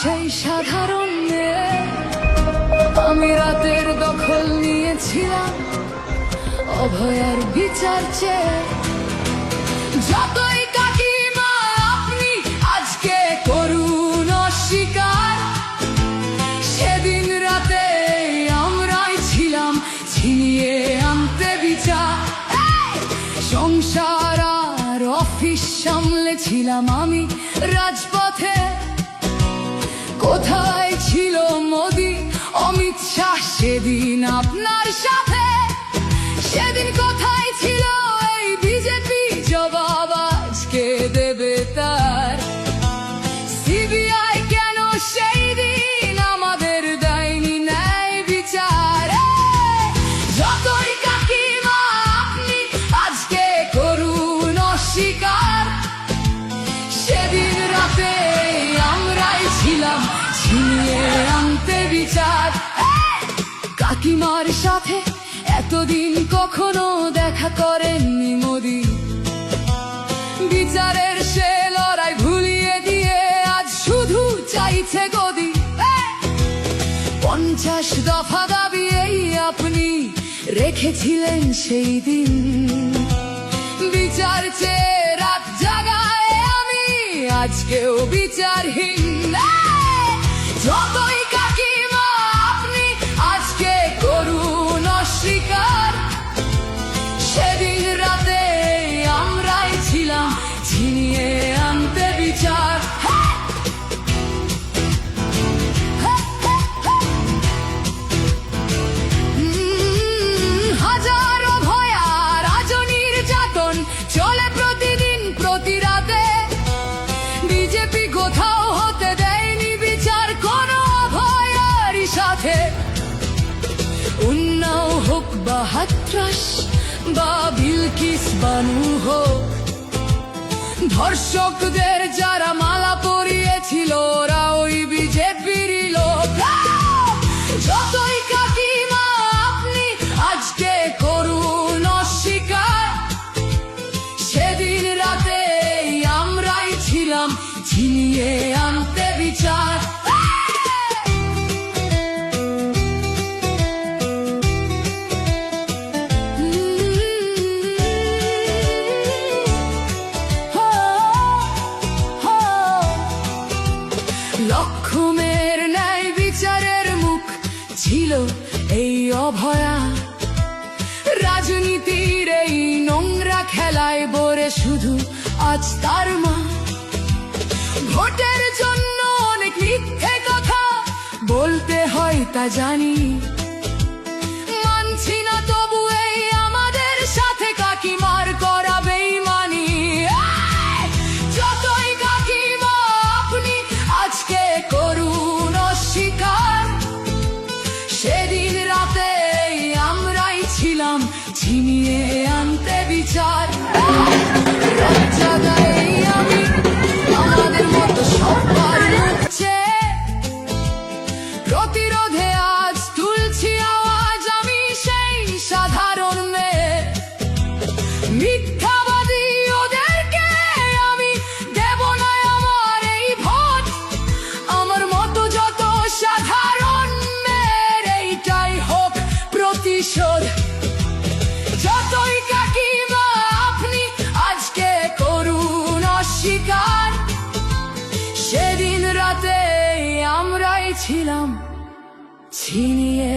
সেই সাধারণ মেয়ে, আমি রাতের দখল নিয়েছিলাম অভয়ার বিচার চেয়ে। যতই কাকিমা আপনি আজকে করুন অস্বীকার, সেদিন রাতে আমরাই ছিলাম ছিনিয়ে আনতে বিচার। সংসার আর অফিস সামলেছিলাম আমি রাজপথে। কোথায় ছিল মোদি অমিত শাহ সেদিন আপনার সাথে? সেদিন কোথায় ছিল এই বিজেপি? জবাব আজকে দেবে তার। সিবিআই কেন সেই দিন আমাদের দেয়নি ন্যায় বিচার? যতই কাকিমা আপনি আজকে করুন অস্বীকার, সেদিন রাতে আমরাই ছিলাম ছিনিয়ে আনতে বিচার। কাকিমার সাথে এতদিন কখনো দেখা করেননি মোদি, বিচারের সে লড়াই ভুলিয়ে দিয়ে আজ শুধু চাইছে গদি। 50 দফা দাবি এই আপনি রেখেছিলেন সেই দিন, বিচার চেয়ে রাত জাগায় আমি আজকেও বিচারহীন। যতই কাকিমা আপনি আজকে করুন অস্বীকার, সেদিন রাতে আমরাই ছিলাম ছিনিয়ে আনতে বিচার। হাজারো ভয়া রাজনীর যাতন চলে প্রতিদিন প্রতি রাতে। বিজেপি কোথাও হতে দেয়নি বিচার কোনো অভয়ারই সাথে। উন্নাও হোক বা হাতরাস বা বিলকিস বানু হোক, ধর্ষকদের যারা মালা পরিয়েছিল ওরা ওই বিজেপিরই লোক। যতই কাকিমা আপনি আজকে করুন অস্বীকার, সেদিন রাতে আমরাই ছিলাম ছিনিয়ে আনতে বিচার। লক্ষ্মণের ন্যায় বিচারের মুখ ছিল এই অভয়া। রাজনীতির এই নোংরা খেলায় বরে শুধু আজ তার মা। ভোটের জন্য অনেক মিথ্যে কথা বলতে হয় তা জানি, মানছি না তবু এই আমাদের সাথে কাকিমার করা বেইমানি। যতই কাকিমা আপনি আজকে করুন অস্বীকার, সেদিন রাতে আমরাই ছিলাম ছিনিয়ে আনতে বিচার। রাত জাগাই আমি আমাদের মতো সবার মুখছে, প্রতিরোধে আজ তুলছি আওয়াজ আমি সেই সাধারণ মেয়ে। মিথ্যাবাদী ওদেরকে আমি দেব না আমার এই ভোট। আমার মতো যত সাধারণ মেয়ের এইটাই হোক প্রতিশোধ। যতই কাকিমা আপনি আজকে করুন অস্বীকার, সেদিন রাতে আমরাই ছিলাম ছিনিয়ে